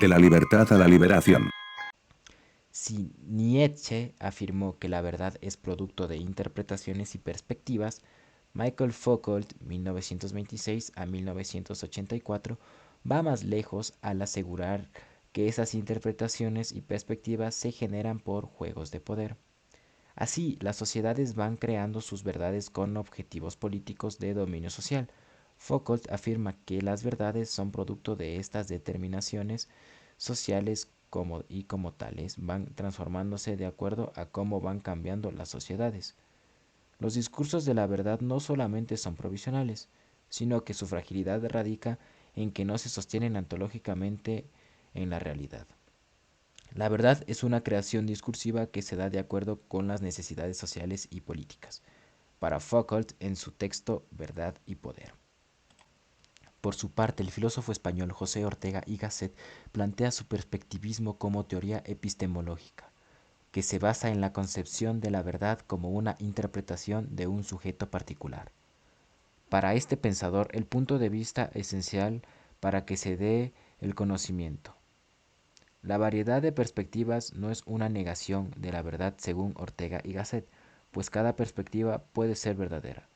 De la libertad a la liberación. Si Nietzsche afirmó que la verdad es producto de interpretaciones y perspectivas, Michael Foucault, 1926 a 1984, va más lejos al asegurar que esas interpretaciones y perspectivas se generan por juegos de poder. Así, las sociedades van creando sus verdades con objetivos políticos de dominio social. Foucault afirma que las verdades son producto de estas determinaciones sociales y como tales van transformándose de acuerdo a cómo van cambiando las sociedades. Los discursos de la verdad no solamente son provisionales, sino que su fragilidad radica en que no se sostienen ontológicamente en la realidad. La verdad es una creación discursiva que se da de acuerdo con las necesidades sociales y políticas. Para Foucault en su texto Verdad y Poder. Por su parte, el filósofo español José Ortega y Gasset plantea su perspectivismo como teoría epistemológica, que se basa en la concepción de la verdad como una interpretación de un sujeto particular. Para este pensador, el punto de vista esencial para que se dé el conocimiento. La variedad de perspectivas no es una negación de la verdad según Ortega y Gasset, pues cada perspectiva puede ser verdadera.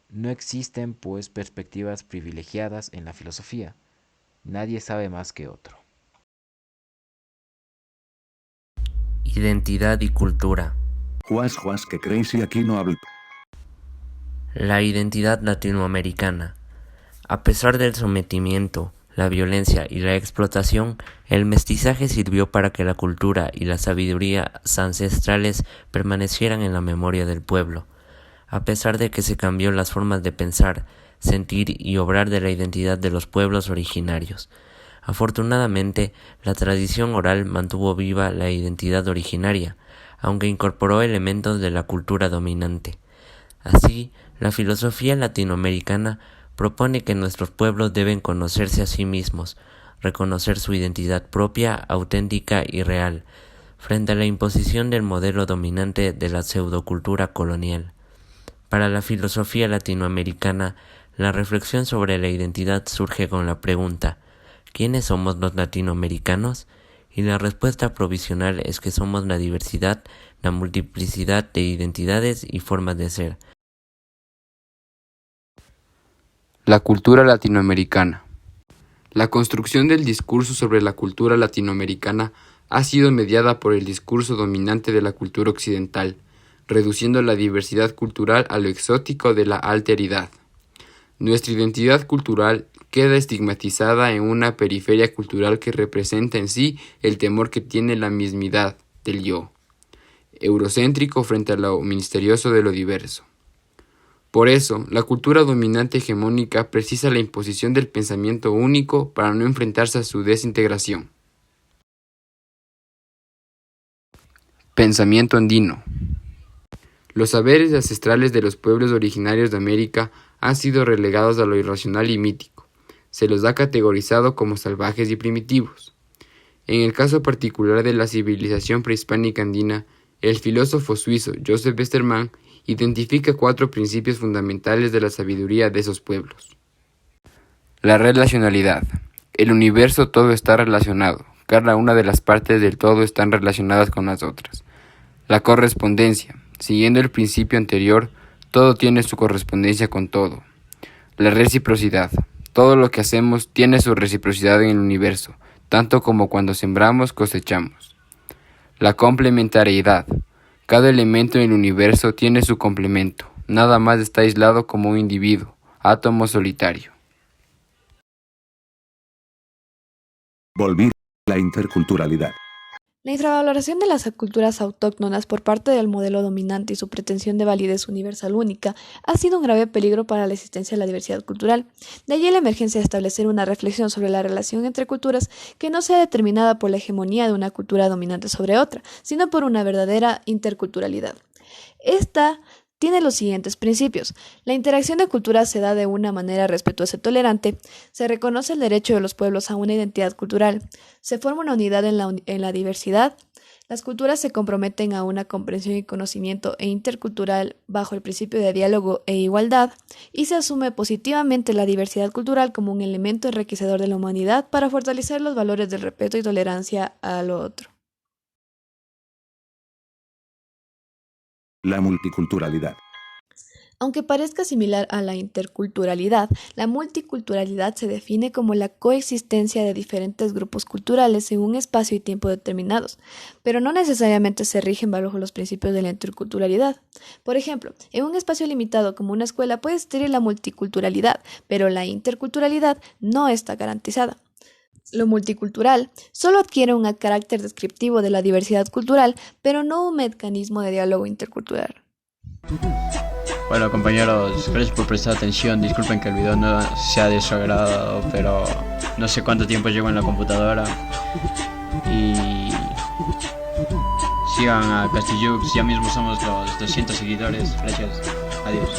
No existen, pues, perspectivas privilegiadas en la filosofía. Nadie sabe más que otro. Identidad y cultura. Juas, que crazy aquí no hablo. La identidad latinoamericana. A pesar del sometimiento, la violencia y la explotación, el mestizaje sirvió para que la cultura y las sabidurías ancestrales permanecieran en la memoria del pueblo. A pesar de que se cambió las formas de pensar, sentir y obrar de la identidad de los pueblos originarios. Afortunadamente, la tradición oral mantuvo viva la identidad originaria, aunque incorporó elementos de la cultura dominante. Así, la filosofía latinoamericana propone que nuestros pueblos deben conocerse a sí mismos, reconocer su identidad propia, auténtica y real, frente a la imposición del modelo dominante de la pseudocultura colonial. Para la filosofía latinoamericana, la reflexión sobre la identidad surge con la pregunta: ¿quiénes somos los latinoamericanos? Y la respuesta provisional es que somos la diversidad, la multiplicidad de identidades y formas de ser. La cultura latinoamericana. La construcción del discurso sobre la cultura latinoamericana ha sido mediada por el discurso dominante de la cultura occidental, reduciendo la diversidad cultural a lo exótico de la alteridad. Nuestra identidad cultural queda estigmatizada en una periferia cultural que representa en sí el temor que tiene la mismidad del yo, eurocéntrico frente a lo misterioso de lo diverso. Por eso, la cultura dominante hegemónica precisa la imposición del pensamiento único para no enfrentarse a su desintegración. Pensamiento andino. Los saberes ancestrales de los pueblos originarios de América han sido relegados a lo irracional y mítico. Se los ha categorizado como salvajes y primitivos. En el caso particular de la civilización prehispánica andina, el filósofo suizo Joseph Westermann identifica 4 principios fundamentales de la sabiduría de esos pueblos. La relacionalidad. El universo todo está relacionado. Cada una de las partes del todo están relacionadas con las otras. La correspondencia. Siguiendo el principio anterior, todo tiene su correspondencia con todo. La reciprocidad. Todo lo que hacemos tiene su reciprocidad en el universo, tanto como cuando sembramos, cosechamos. La complementariedad. Cada elemento en el universo tiene su complemento. Nada más está aislado como un individuo, átomo solitario. Volver la interculturalidad. La infravaloración de las culturas autóctonas por parte del modelo dominante y su pretensión de validez universal única ha sido un grave peligro para la existencia de la diversidad cultural. De allí la emergencia de establecer una reflexión sobre la relación entre culturas que no sea determinada por la hegemonía de una cultura dominante sobre otra, sino por una verdadera interculturalidad. Esta tiene los siguientes principios. La interacción de culturas se da de una manera respetuosa y tolerante. Se reconoce el derecho de los pueblos a una identidad cultural. Se forma una unidad en la diversidad. Las culturas se comprometen a una comprensión y conocimiento intercultural bajo el principio de diálogo e igualdad, y se asume positivamente la diversidad cultural como un elemento enriquecedor de la humanidad para fortalecer los valores del respeto y tolerancia a lo otro. La multiculturalidad. Aunque parezca similar a la interculturalidad, la multiculturalidad se define como la coexistencia de diferentes grupos culturales en un espacio y tiempo determinados, pero no necesariamente se rigen bajo los principios de la interculturalidad. Por ejemplo, en un espacio limitado como una escuela puede existir la multiculturalidad, pero la interculturalidad no está garantizada. Lo multicultural solo adquiere un carácter descriptivo de la diversidad cultural, pero no un mecanismo de diálogo intercultural. Bueno, compañeros, gracias por prestar atención. Disculpen que el video no sea de su agrado, pero no sé cuánto tiempo llevo en la computadora. Y sigan a Castillux, ya mismo somos los 200 seguidores. Gracias, adiós.